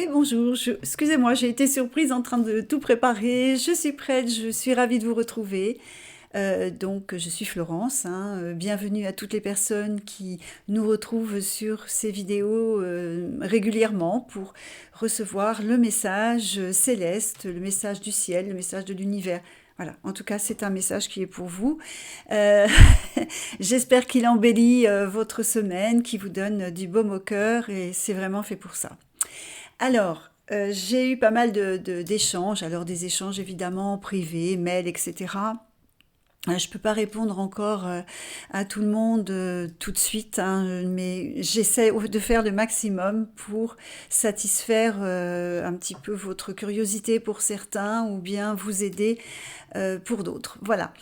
Et bonjour, excusez-moi, j'ai été surprise en train de tout préparer. Je suis prête, je suis ravie de vous retrouver. Donc, je suis Florence, hein. Bienvenue à toutes les personnes qui nous retrouvent sur ces vidéos régulièrement pour recevoir le message céleste, le message du ciel, le message de l'univers. Voilà, en tout cas, c'est un message qui est pour vous. Euh, J'espère qu'il embellit votre semaine, qui vous donne du baume au cœur, et c'est vraiment fait pour ça. Alors, j'ai eu pas mal d'échanges, alors des échanges évidemment privés, mails, etc. Je ne peux pas répondre encore à tout le monde tout de suite, hein, mais j'essaie de faire le maximum pour satisfaire un petit peu votre curiosité pour certains ou bien vous aider pour d'autres. Voilà.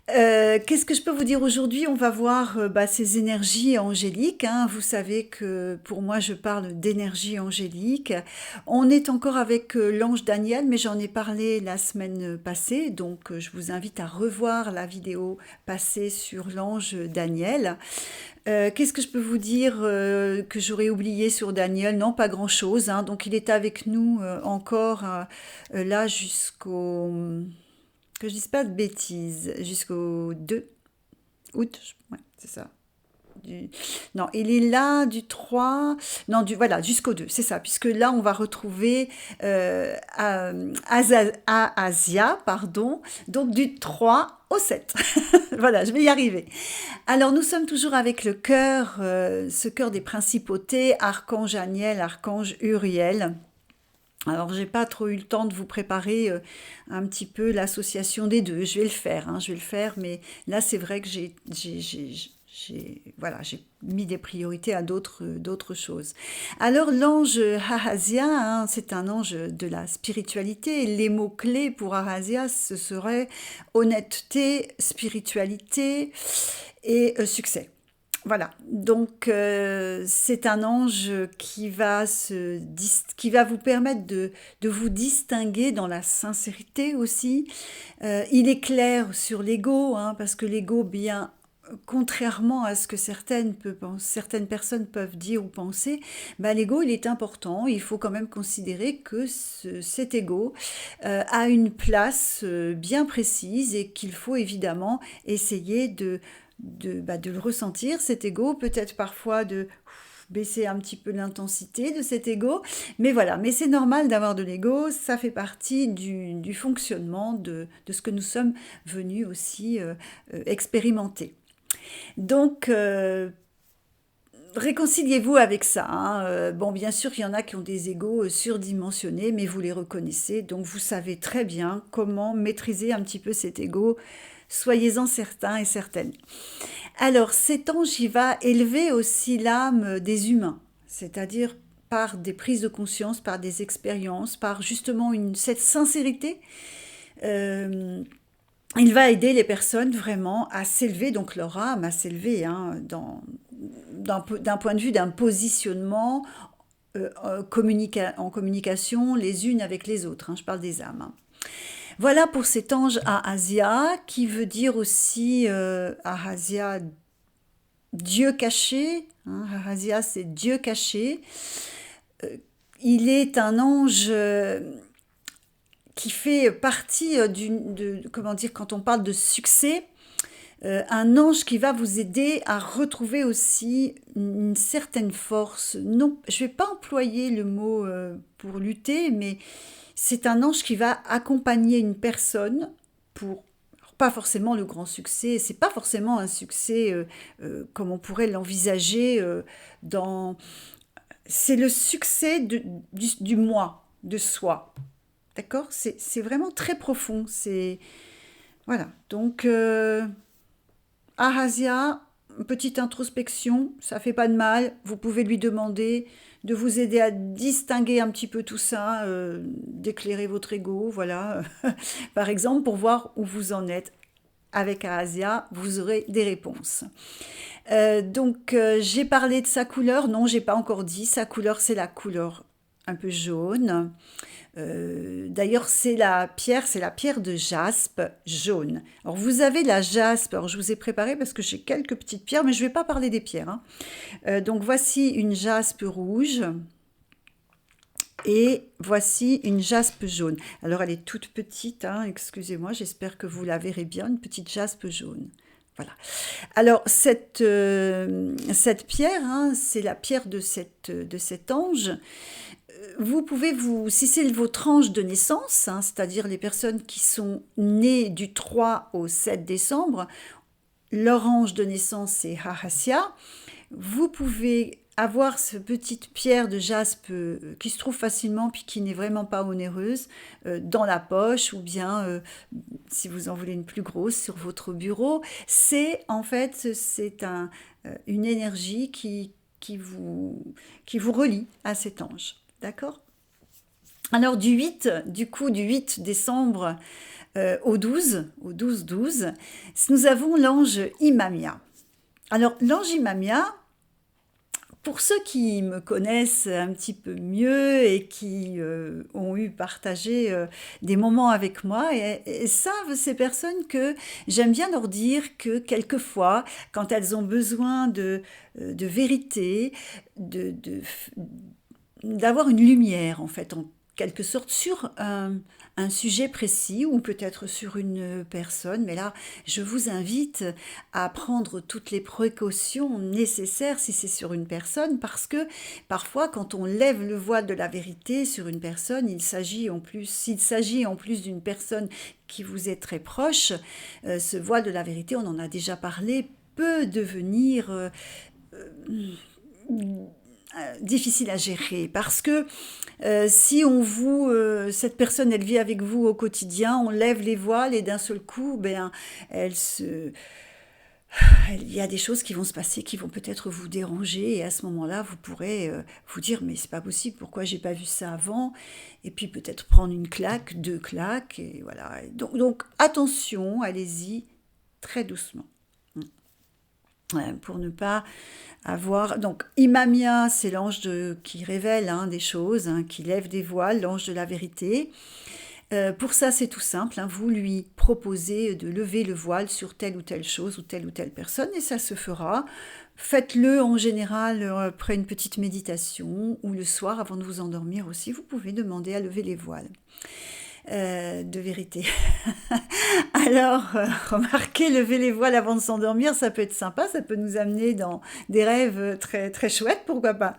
Qu'est-ce que je peux vous dire aujourd'hui? On va voir ces énergies angéliques, hein. Vous savez que pour moi, je parle d'énergie angélique. On est encore avec l'ange Daniel, mais j'en ai parlé la semaine passée, donc je vous invite à revoir la vidéo passée sur l'ange Daniel. Qu'est-ce que je peux vous dire que j'aurais oublié sur Daniel? Non, pas grand-chose, hein. Donc il est avec nous encore là jusqu'au que je dise pas de bêtises, jusqu'au 2 août, ouais, c'est ça. Du- Non, il est là du 3, non, voilà, jusqu'au 2, c'est ça, puisque là, on va retrouver Asia, pardon, donc du 3 au 7. Voilà, je vais y arriver. Alors, nous sommes toujours avec le cœur, ce cœur des principautés, archange Aniel, archange Uriel. Alors, j'ai pas trop eu le temps de vous préparer un petit peu l'association des deux. Je vais le faire, hein, je vais le faire, mais là, c'est vrai que voilà, j'ai mis des priorités à d'autres choses. Alors, l'ange Ahasia, hein, c'est un ange de la spiritualité. Les mots-clés pour Ahasia, ce seraient honnêteté, spiritualité et succès. Voilà, donc c'est un ange qui va vous permettre de vous distinguer dans la sincérité aussi. Il est clair sur l'ego, hein, parce que l'ego, bien contrairement à ce que certaines personnes peuvent dire ou penser, bah, l'ego, il est important. Il faut quand même considérer que cet ego a une place bien précise et qu'il faut évidemment essayer de le ressentir, cet ego, peut-être parfois de baisser un petit peu l'intensité de cet ego, mais voilà, mais c'est normal d'avoir de l'ego, ça fait partie du fonctionnement de ce que nous sommes venus aussi expérimenter. Donc, réconciliez-vous avec ça, hein. Bon, bien sûr, il y en a qui ont des égos surdimensionnés, mais vous les reconnaissez, donc vous savez très bien comment maîtriser un petit peu cet ego. Soyez-en certains et certaines. Alors, cet ange, il va élever aussi l'âme des humains, c'est-à-dire par des prises de conscience, par des expériences, par justement cette sincérité. Euh, il va aider les personnes vraiment à s'élever, donc leur âme à s'élever, hein, d'un point de vue d'un positionnement en communication les unes avec les autres, hein, je parle des âmes, hein. Voilà pour cet ange à Asia, qui veut dire aussi à Asia Dieu caché, hein, Ahasia c'est Dieu caché. Euh, il est un ange qui fait partie comment dire, quand on parle de succès, un ange qui va vous aider à retrouver aussi une certaine force. Non, je ne vais pas employer le mot pour lutter, mais c'est un ange qui va accompagner une personne pour pas forcément le grand succès, c'est pas forcément un succès comme on pourrait l'envisager dans... C'est le succès du moi, de soi. D'accord. C'est vraiment très profond. C'est... Voilà. Donc, Ahasia, petite introspection, ça fait pas de mal. Vous pouvez lui demander de vous aider à distinguer un petit peu tout ça, d'éclairer votre ego, voilà. Par exemple, pour voir où vous en êtes avec Ahasia, vous aurez des réponses. Donc, j'ai parlé de sa couleur. Non, j'ai pas encore dit. Sa couleur, c'est la couleur un peu jaune. D'ailleurs, c'est la pierre de jaspe jaune. Alors, vous avez la jaspe. Alors, je vous ai préparé parce que j'ai quelques petites pierres, mais je ne vais pas parler des pierres, hein. Donc, voici une jaspe rouge. Et voici une jaspe jaune. Alors elle est toute petite, hein, excusez-moi, j'espère que vous la verrez bien, une petite jaspe jaune. Voilà. Alors cette pierre, hein, c'est la pierre de cet ange. Vous pouvez si c'est votre ange de naissance, hein, c'est-à-dire les personnes qui sont nées du 3 au 7 décembre, leur ange de naissance c'est Hahasya. Vous pouvez avoir cette petite pierre de jaspe qui se trouve facilement puis qui n'est vraiment pas onéreuse dans la poche ou bien si vous en voulez une plus grosse sur votre bureau. C'est en fait une énergie qui vous relie à cet ange. D'accord? Alors du 8 décembre au 12, nous avons l'ange Imamia. Alors l'ange Imamia, pour ceux qui me connaissent un petit peu mieux et qui ont eu partagé des moments avec moi et savent ces personnes que j'aime bien leur dire que quelquefois, quand elles ont besoin de vérité, d'avoir une lumière en fait, en quelque sorte, sur un sujet précis ou peut-être sur une personne. Mais là, je vous invite à prendre toutes les précautions nécessaires si c'est sur une personne, parce que parfois, quand on lève le voile de la vérité sur une personne, s'il s'agit en plus d'une personne qui vous est très proche, ce voile de la vérité, on en a déjà parlé, peut devenir difficile à gérer parce que si cette personne elle vit avec vous au quotidien, on lève les voiles et d'un seul coup il y a des choses qui vont se passer qui vont peut-être vous déranger et à ce moment-là vous pourrez vous dire mais c'est pas possible, pourquoi j'ai pas vu ça avant, et puis peut-être prendre une claque, 2 claques et voilà. Donc attention, allez-y très doucement pour ne pas avoir... Donc, Imamia, c'est l'ange qui révèle des choses, qui lève des voiles, l'ange de la vérité. Pour ça, c'est tout simple, vous lui proposez de lever le voile sur telle ou telle chose ou telle personne, et ça se fera. Faites-le en général après une petite méditation, ou le soir avant de vous endormir aussi, vous pouvez demander à lever les voiles. De vérité. Alors, remarquez, lever les voiles avant de s'endormir, ça peut être sympa, ça peut nous amener dans des rêves très, très chouettes, pourquoi pas.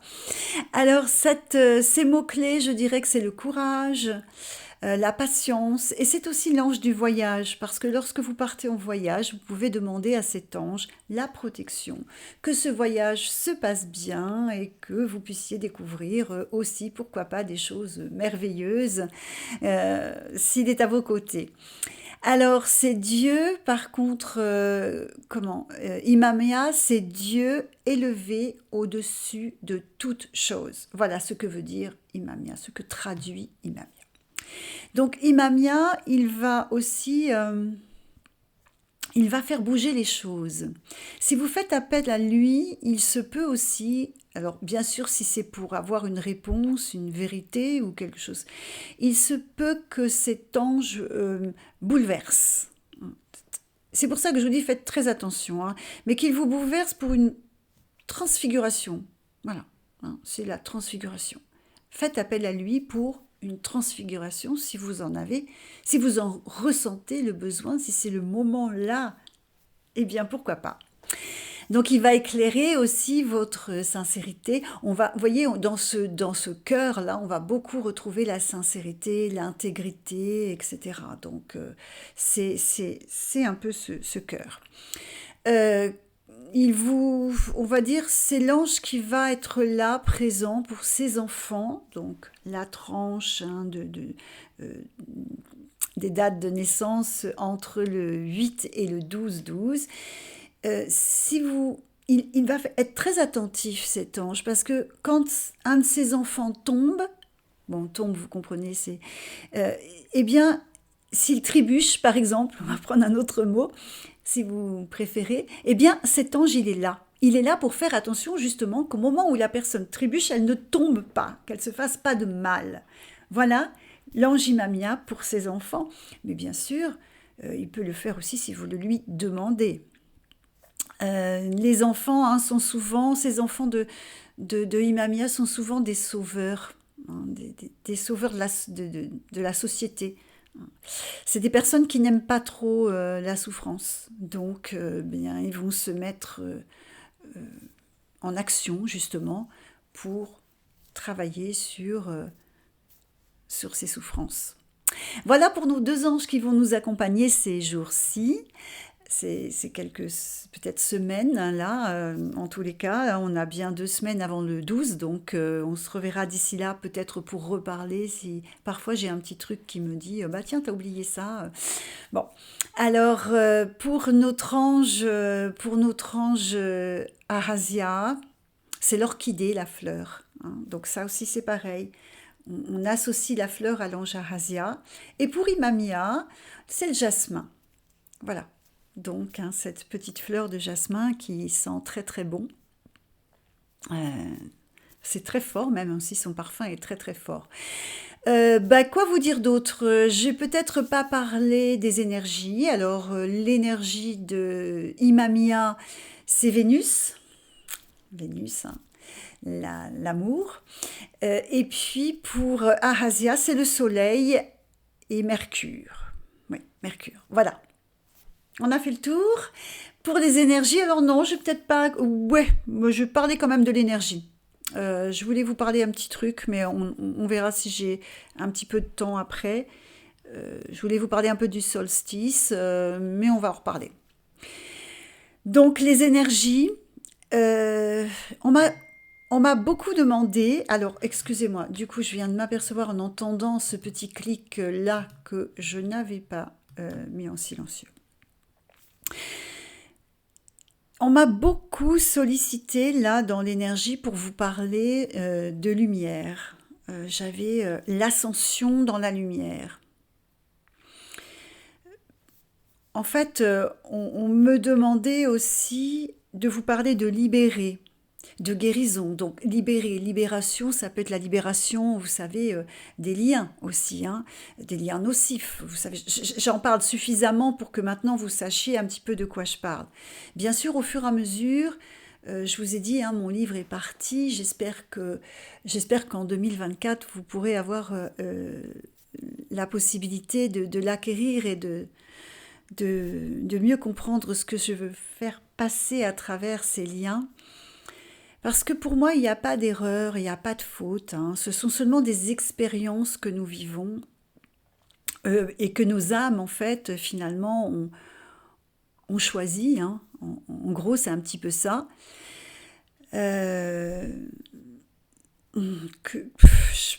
Alors, ces mots-clés, je dirais que c'est le courage, la patience, et c'est aussi l'ange du voyage, parce que lorsque vous partez en voyage, vous pouvez demander à cet ange la protection, que ce voyage se passe bien et que vous puissiez découvrir aussi, pourquoi pas, des choses merveilleuses s'il est à vos côtés. Alors, c'est Dieu, par contre, Imamia, c'est Dieu élevé au-dessus de toute chose. Voilà ce que veut dire Imamia, ce que traduit Imamia. Donc Imamia, il va aussi, il va faire bouger les choses. Si vous faites appel à lui, il se peut aussi, alors bien sûr si c'est pour avoir une réponse, une vérité ou quelque chose, il se peut que cet ange bouleverse. C'est pour ça que je vous dis faites très attention, mais qu'il vous bouleverse pour une transfiguration. Voilà, c'est la transfiguration. Faites appel à lui pour une transfiguration si vous en ressentez le besoin, si c'est le moment là, eh bien pourquoi pas. Donc il va éclairer aussi votre sincérité. Vous voyez, dans ce cœur là, on va beaucoup retrouver la sincérité, l'intégrité, etc. Donc c'est un peu ce cœur. On va dire, c'est l'ange qui va être là, présent pour ses enfants, donc la tranche des dates de naissance entre le 8 et le 12-12. Il va être très attentif, cet ange, parce que quand un de ses enfants tombe, vous comprenez, eh bien, s'il trébuche, par exemple, on va prendre un autre mot, si vous préférez, eh bien, cet ange, il est là. Il est là pour faire attention, justement, qu'au moment où la personne trébuche, elle ne tombe pas, qu'elle ne se fasse pas de mal. Voilà, l'ange Imamia pour ses enfants. Mais bien sûr, il peut le faire aussi si vous le lui demandez. Les enfants sont souvent, ces enfants de Imamia sont souvent des sauveurs. hein, des sauveurs de la société. C'est des personnes qui n'aiment pas trop la souffrance, donc bien, ils vont se mettre en action justement pour travailler sur ces souffrances. Voilà pour nos deux anges qui vont nous accompagner ces jours-ci. C'est quelques peut-être semaines hein, là, en tous les cas. On a bien 2 semaines avant le 12, donc on se reverra d'ici là peut-être pour reparler. Si parfois j'ai un petit truc qui me dit bah tiens t'as oublié ça. Bon, alors pour notre ange Arasia, c'est l'orchidée la fleur. Hein. Donc ça aussi c'est pareil. On associe la fleur à l'ange Arasia. Et pour Imamia, c'est le jasmin. Voilà. Donc, hein, cette petite fleur de jasmin qui sent très très bon. Euh, c'est très fort même, aussi son parfum est très très fort. Bah, quoi vous dire d'autre? J'ai peut-être pas parlé des énergies. Alors, l'énergie de Imamia, c'est Vénus. Vénus, hein, l'amour. Et puis pour Arasia, c'est le soleil et Mercure. Oui, Mercure. Voilà. On a fait le tour. Pour les énergies, alors non, je vais peut-être pas. Ouais, moi, je parlais quand même de l'énergie. Je voulais vous parler un petit truc, mais on verra si j'ai un petit peu de temps après. Je voulais vous parler un peu du solstice, mais on va en reparler. Donc les énergies, on m'a beaucoup demandé. Alors excusez-moi, du coup je viens de m'apercevoir en entendant ce petit clic là que je n'avais pas mis en silencieux. On m'a beaucoup sollicité là dans l'énergie pour vous parler de lumière. J'avais l'ascension dans la lumière. En fait, on me demandait aussi de vous parler de libérer, de guérison. Donc libérer, libération, ça peut être la libération, vous savez, des liens aussi, hein, des liens nocifs. Vous savez, j'en parle suffisamment pour que maintenant vous sachiez un petit peu de quoi je parle. Bien sûr, au fur et à mesure, je vous ai dit, hein, mon livre est parti. J'espère qu'en 2024, vous pourrez avoir la possibilité de l'acquérir et de mieux comprendre ce que je veux faire passer à travers ces liens. Parce que pour moi, il n'y a pas d'erreur, il n'y a pas de faute. Hein. Ce sont seulement des expériences que nous vivons et que nos âmes, en fait, finalement, ont choisi. Hein. En gros, c'est un petit peu ça. Je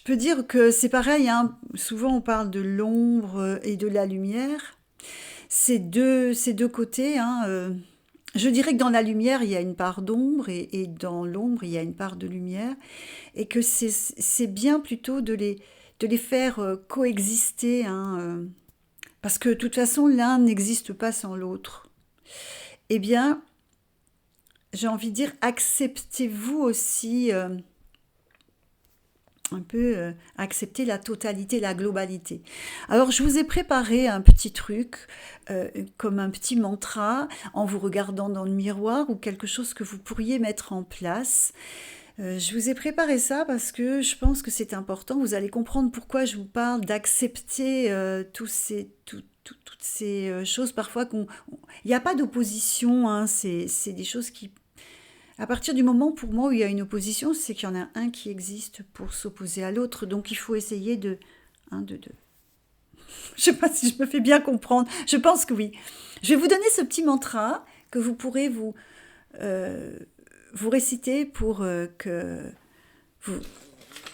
peux dire que c'est pareil. Hein. Souvent, on parle de l'ombre et de la lumière. Ces deux côtés, hein, je dirais que dans la lumière, il y a une part d'ombre et dans l'ombre, il y a une part de lumière. Et que c'est bien plutôt de les faire coexister. Hein, parce que de toute façon, l'un n'existe pas sans l'autre. Eh bien, j'ai envie de dire, acceptez-vous aussi un peu accepter la totalité, la globalité. Alors je vous ai préparé un petit truc, comme un petit mantra, en vous regardant dans le miroir ou quelque chose que vous pourriez mettre en place. Je vous ai préparé ça parce que je pense que c'est important. Vous allez comprendre pourquoi je vous parle d'accepter toutes ces choses parfois il n'y a pas d'opposition, hein, c'est des choses qui à partir du moment, pour moi, où il y a une opposition, c'est qu'il y en a un qui existe pour s'opposer à l'autre. Donc, il faut essayer de... Je ne sais pas si je me fais bien comprendre. Je pense que oui. Je vais vous donner ce petit mantra que vous pourrez vous réciter pour que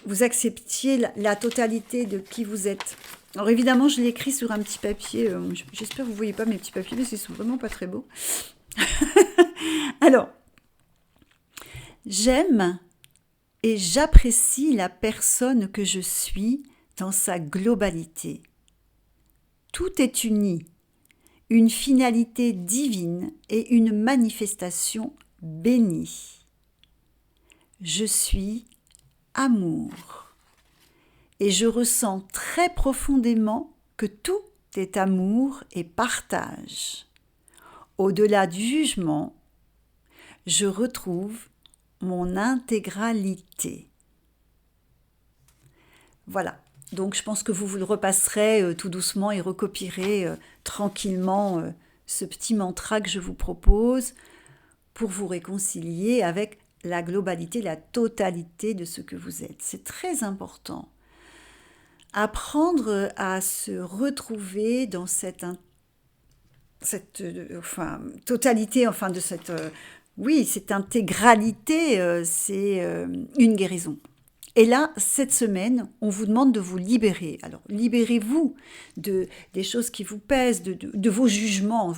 vous acceptiez la totalité de qui vous êtes. Alors, évidemment, je l'ai écrit sur un petit papier. J'espère que vous ne voyez pas mes petits papiers, mais ils sont vraiment pas très beaux. Alors... J'aime et j'apprécie la personne que je suis dans sa globalité. Tout est uni, une finalité divine et une manifestation bénie. Je suis amour et je ressens très profondément que tout est amour et partage. Au-delà du jugement, je retrouve mon intégralité. Voilà. Donc je pense que vous le repasserez tout doucement et recopierez tranquillement ce petit mantra que je vous propose pour vous réconcilier avec la globalité, la totalité de ce que vous êtes. C'est très important. Apprendre à se retrouver dans cette totalité, de cette, oui, cette intégralité, c'est une guérison. Et là, cette semaine, on vous demande de vous libérer. Alors, libérez-vous des choses qui vous pèsent, de vos jugements,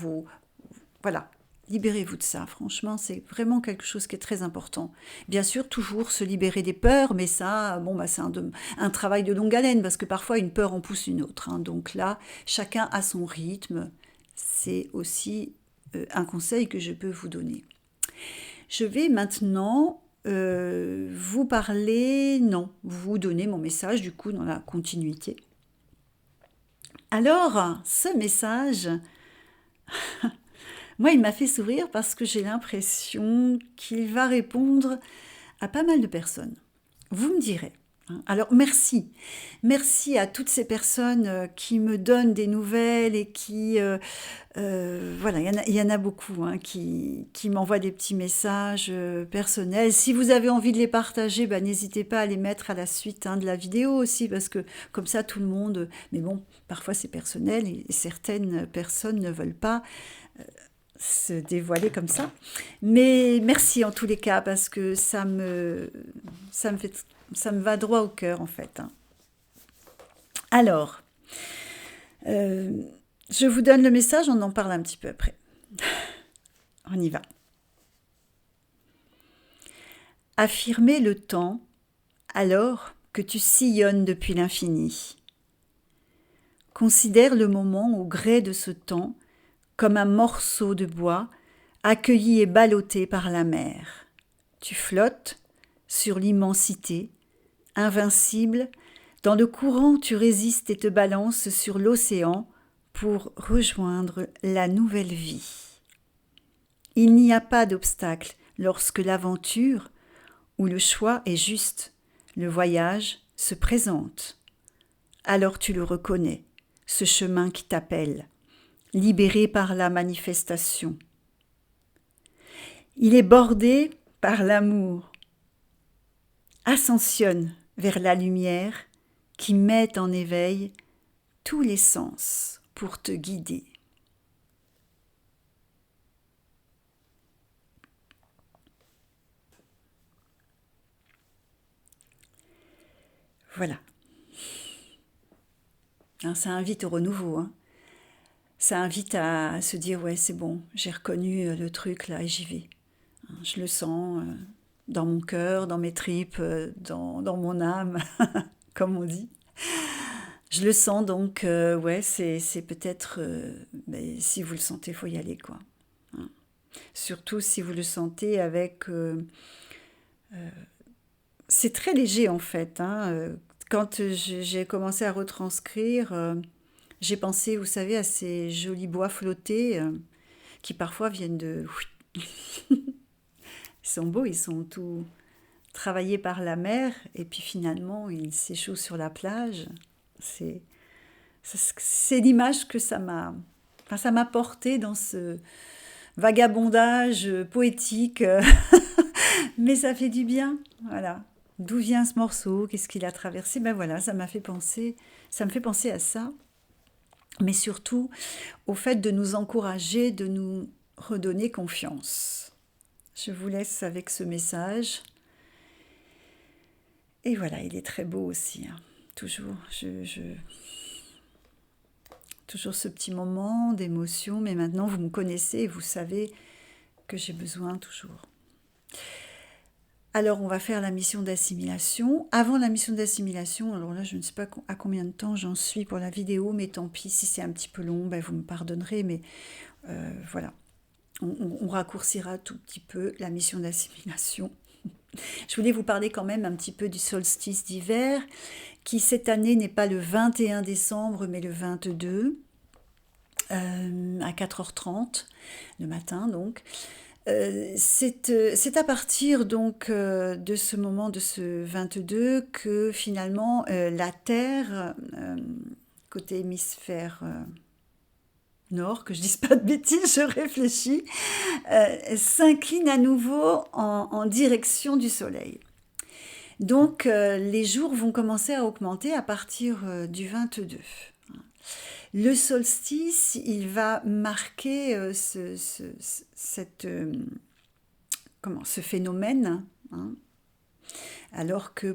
voilà. Libérez-vous de ça, franchement, c'est vraiment quelque chose qui est très important. Bien sûr, toujours se libérer des peurs, mais ça, c'est un travail de longue haleine, parce que parfois une peur en pousse une autre, hein. Donc là, chacun a son rythme. C'est aussi un conseil que je peux vous donner. Je vais maintenant vous donner mon message, du coup, dans la continuité. Alors, ce message, moi, il m'a fait sourire parce que j'ai l'impression qu'il va répondre à pas mal de personnes. Vous me direz. Alors, merci. Merci à toutes ces personnes qui me donnent des nouvelles et qui... voilà, il y en a beaucoup qui m'envoient des petits messages personnels. Si vous avez envie de les partager, n'hésitez pas à les mettre à la suite de la vidéo aussi, parce que comme ça, tout le monde... Mais bon, parfois c'est personnel et certaines personnes ne veulent pas se dévoiler comme ça. Mais merci en tous les cas, parce que ça me va droit au cœur, en fait. Alors, je vous donne le message, on en parle un petit peu après. On y va. Affirmer le temps alors que tu sillonnes depuis l'infini. Considère le moment au gré de ce temps comme un morceau de bois accueilli et ballotté par la mer. Tu flottes sur l'immensité, invincible. Dans le courant, tu résistes et te balances sur l'océan pour rejoindre la nouvelle vie. Il n'y a pas d'obstacle lorsque l'aventure ou le choix est juste. Le voyage se présente. Alors tu le reconnais, ce chemin qui t'appelle, libéré par la manifestation. Il est bordé par l'amour. Ascensionne vers la lumière qui met en éveil tous les sens pour te guider. Voilà. Ça invite au renouveau. Ça invite à se dire, ouais, c'est bon, j'ai reconnu le truc là et j'y vais. Je le sens dans mon cœur, dans mes tripes, dans mon âme, comme on dit. Je le sens donc, ouais, c'est peut-être, si vous le sentez, il faut y aller, quoi. Surtout si vous le sentez avec... c'est très léger en fait. Quand j'ai commencé à retranscrire, j'ai pensé, vous savez, à ces jolis bois flottés qui parfois viennent de... Ils sont beaux, ils sont tout travaillés par la mer et puis finalement ils s'échouent sur la plage. C'est l'image que ça m'a porté dans ce vagabondage poétique, mais ça fait du bien, voilà. D'où vient ce morceau? Qu'est-ce qu'il a traversé? Voilà, ça me fait penser à ça, mais surtout au fait de nous encourager, de nous redonner confiance. Je vous laisse avec ce message. Et voilà, il est très beau aussi, toujours. Toujours ce petit moment d'émotion, mais maintenant vous me connaissez et vous savez que j'ai besoin toujours. Alors on va faire la mission d'assimilation. Avant la mission d'assimilation, alors là je ne sais pas à combien de temps j'en suis pour la vidéo, mais tant pis si c'est un petit peu long, vous me pardonnerez, mais voilà. On raccourcira tout petit peu la mission d'assimilation. Je voulais vous parler quand même un petit peu du solstice d'hiver, qui cette année n'est pas le 21 décembre, mais le 22, à 4h30 le matin donc. C'est à partir donc de ce moment, de ce 22, que finalement la Terre, côté hémisphère nord, que je dise pas de bêtises, je réfléchis, s'incline à nouveau en direction du Soleil. Donc les jours vont commencer à augmenter à partir du 22. Le solstice, il va marquer ce phénomène, hein, alors que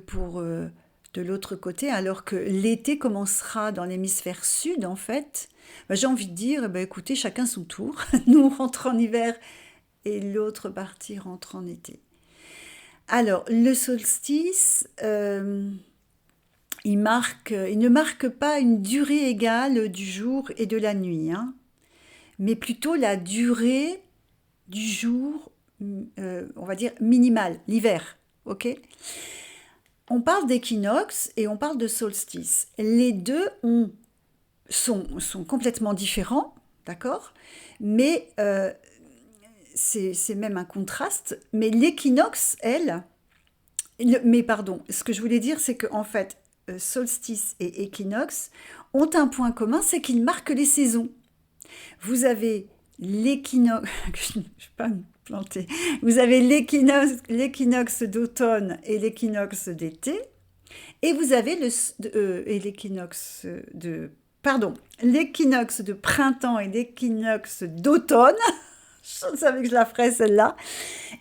de l'autre côté, alors que l'été commencera dans l'hémisphère sud, en fait, bah, j'ai envie de dire, bah, écoutez, chacun son tour. Nous, on rentre en hiver et l'autre partie rentre en été. Alors, le solstice, il ne marque pas une durée égale du jour et de la nuit, hein, mais plutôt la durée du jour, on va dire minimale, l'hiver, ok? On parle d'équinoxe et on parle de solstice. Les deux sont complètement différents, d'accord? Mais c'est même un contraste. Mais l'équinoxe, ce que je voulais dire, c'est qu'en fait, solstice et équinoxe ont un point commun, c'est qu'ils marquent les saisons. Vous avez l'équinoxe, je ne vais pas me planter, vous avez l'équinoxe d'automne et l'équinoxe d'été, et vous avez l'équinoxe de printemps et l'équinoxe d'automne. Je savais que je la ferais celle-là.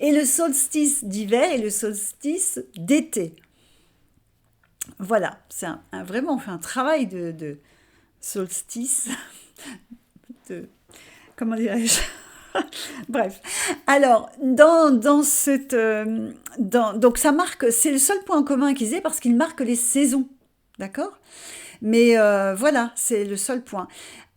Et le solstice d'hiver et le solstice d'été. Voilà, vraiment, on fait un travail de solstice, comment dirais-je? Bref. Alors, donc ça marque, c'est le seul point commun qu'ils aient parce qu'ils marquent les saisons, d'accord? Mais voilà, c'est le seul point.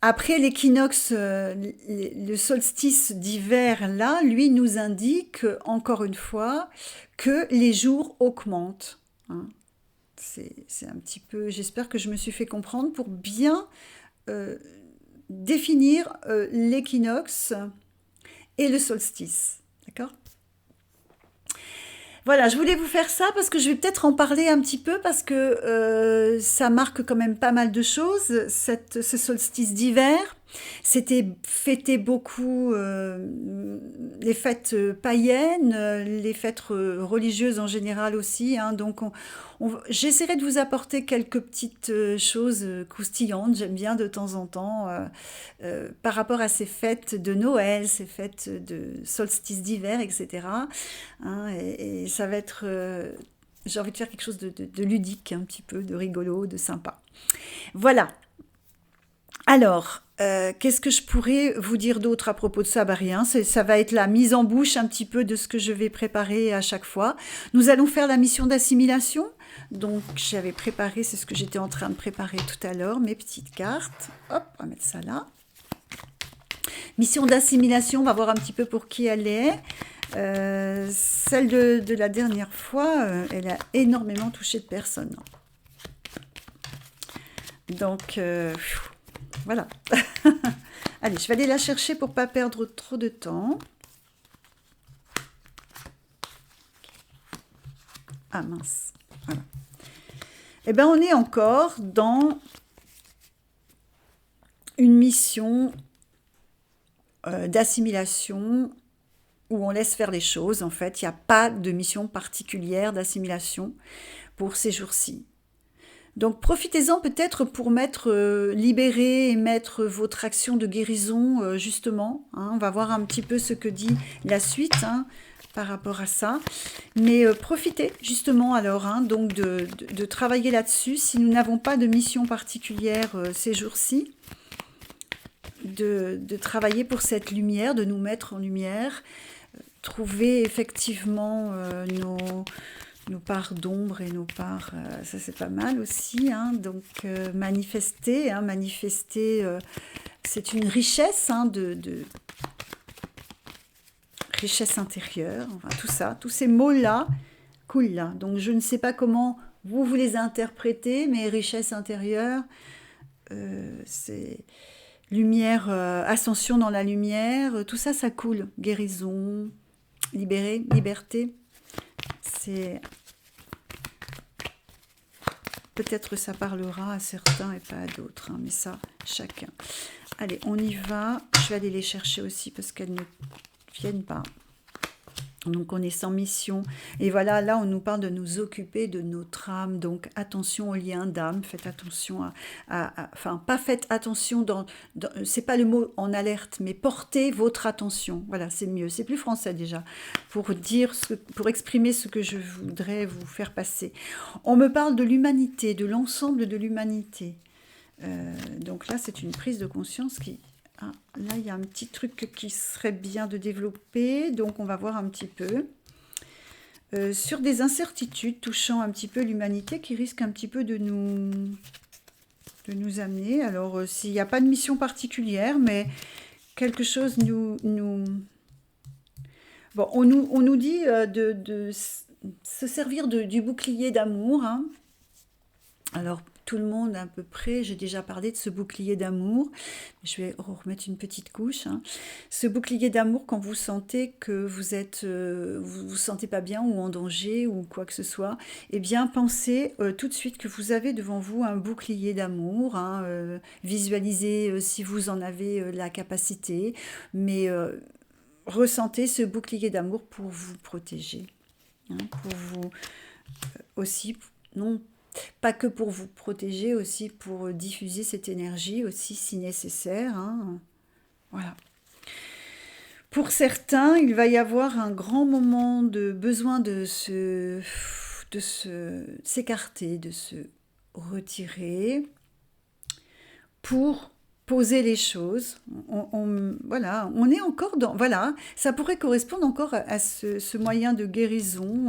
Après l'équinoxe, le solstice d'hiver, là, lui nous indique, encore une fois, que les jours augmentent, hein. C'est un petit peu, j'espère que je me suis fait comprendre pour bien euh, définir l'équinoxe et le solstice, d'accord? Voilà, je voulais vous faire ça parce que je vais peut-être en parler un petit peu parce que ça marque quand même pas mal de choses, ce solstice d'hiver. C'était fêté beaucoup les fêtes païennes, les fêtes religieuses en général aussi, hein. Donc j'essaierai de vous apporter quelques petites choses croustillantes, j'aime bien de temps en temps, par rapport à ces fêtes de Noël, ces fêtes de solstice d'hiver, etc. Hein, et ça va être... j'ai envie de faire quelque chose de ludique, un petit peu, de rigolo, de sympa. Voilà. Alors, qu'est-ce que je pourrais vous dire d'autre à propos de ça? Bah rien, ça va être la mise en bouche un petit peu de ce que je vais préparer à chaque fois. Nous allons faire la mission d'assimilation. Donc, j'avais préparé, c'est ce que j'étais en train de préparer tout à l'heure, mes petites cartes. Hop, on va mettre ça là. Mission d'assimilation, on va voir un petit peu pour qui elle est. Celle de la dernière fois, elle a énormément touché de personnes. Donc, voilà. Allez, je vais aller la chercher pour ne pas perdre trop de temps. Ah mince, voilà. Eh bien, on est encore dans une mission d'assimilation où on laisse faire les choses. En fait, il n'y a pas de mission particulière d'assimilation pour ces jours-ci. Donc profitez-en peut-être pour libérer et mettre votre action de guérison justement, hein. On va voir un petit peu ce que dit la suite, hein, par rapport à ça. Mais profitez justement alors, hein, donc de travailler là-dessus. Si nous n'avons pas de mission particulière ces jours-ci, de travailler pour cette lumière, de nous mettre en lumière, trouver effectivement nos parts d'ombre et nos parts, ça c'est pas mal aussi, hein. Donc manifester, hein, c'est une richesse, hein, de richesse intérieure, enfin tout ça, tous ces mots-là, cool là. Donc je ne sais pas comment vous les interprétez, mais richesse intérieure, c'est lumière, ascension dans la lumière, tout ça, ça coule, guérison, libérer, liberté. C'est... Peut-être ça parlera à certains et pas à d'autres, hein, mais ça, chacun. Allez, on y va. Je vais aller les chercher aussi parce qu'elles ne viennent pas. Donc on est sans mission. Et voilà, là on nous parle de nous occuper de notre âme. Donc attention aux liens d'âme. Faites attention enfin, pas faites attention c'est pas le mot en alerte, mais portez votre attention. Voilà, c'est mieux. C'est plus français déjà. Pour exprimer ce que je voudrais vous faire passer. On me parle de l'humanité, de l'ensemble de l'humanité. Donc là, c'est une prise de conscience qui... Ah, là, il y a un petit truc qui serait bien de développer, donc on va voir un petit peu. Sur des incertitudes touchant un petit peu l'humanité qui risquent un petit peu de nous amener. Alors, s'il n'y a pas de mission particulière, mais quelque chose Bon, on nous dit de se servir du bouclier d'amour, hein. Alors, tout le monde à peu près, j'ai déjà parlé de ce bouclier d'amour. Je vais remettre une petite couche, hein. Ce bouclier d'amour, quand vous sentez que vous sentez pas bien ou en danger ou quoi que ce soit, eh bien, pensez tout de suite que vous avez devant vous un bouclier d'amour, hein. Visualisez si vous en avez la capacité, mais ressentez ce bouclier d'amour pour vous protéger, hein, pour vous aussi, non pas que pour vous protéger, aussi pour diffuser cette énergie aussi si nécessaire, hein. Voilà. Pour certains, il va y avoir un grand moment de besoin de s'écarter, de se retirer pour poser les choses. Voilà, on est encore dans... Voilà, ça pourrait correspondre encore à ce moyen de guérison,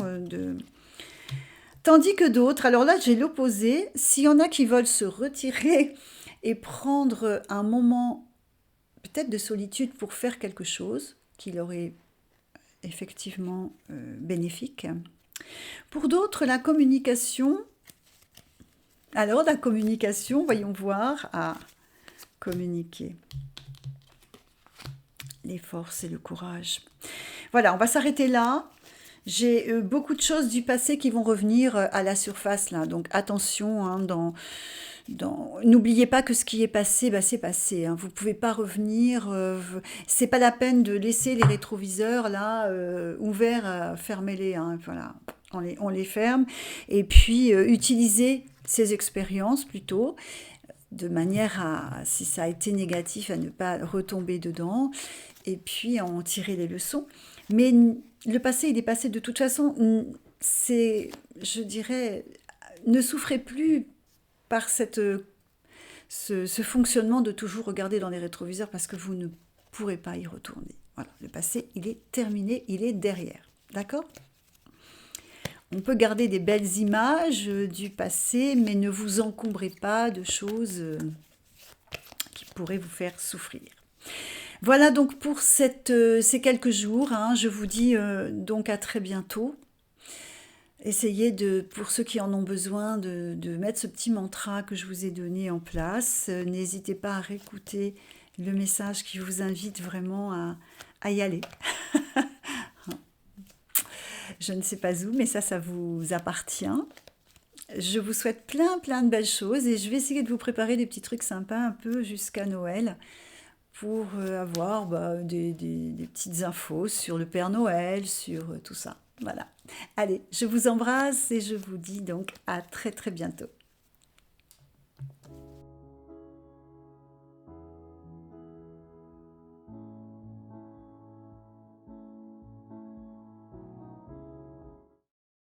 Tandis que d'autres, alors là j'ai l'opposé, s'il y en a qui veulent se retirer et prendre un moment peut-être de solitude pour faire quelque chose qui leur est effectivement bénéfique. Pour d'autres, la communication, voyons voir, à communiquer. Les forces et le courage. Voilà, on va s'arrêter là. J'ai beaucoup de choses du passé qui vont revenir à la surface là, donc attention, hein, n'oubliez pas que ce qui est passé, bah, c'est passé, hein. Vous pouvez pas revenir, c'est pas la peine de laisser les rétroviseurs là ouverts, fermez-les, hein, voilà, on les ferme, et puis utilisez ces expériences plutôt de manière à, si ça a été négatif, à ne pas retomber dedans, et puis à en tirer les leçons. Mais le passé, il est passé de toute façon. Je dirais, ne souffrez plus par ce fonctionnement de toujours regarder dans les rétroviseurs parce que vous ne pourrez pas y retourner. Voilà, le passé, il est terminé, il est derrière. D'accord ? On peut garder des belles images du passé, mais ne vous encombrez pas de choses qui pourraient vous faire souffrir. Voilà donc pour ces quelques jours, hein. Je vous dis donc à très bientôt. Essayez pour ceux qui en ont besoin, de mettre ce petit mantra que je vous ai donné en place. N'hésitez pas à réécouter le message qui vous invite vraiment à y aller. Je ne sais pas où, mais ça vous appartient. Je vous souhaite plein de belles choses et je vais essayer de vous préparer des petits trucs sympas un peu jusqu'à Noël pour avoir des petites infos sur le Père Noël, sur tout ça. Voilà. Allez, je vous embrasse et je vous dis donc à très bientôt.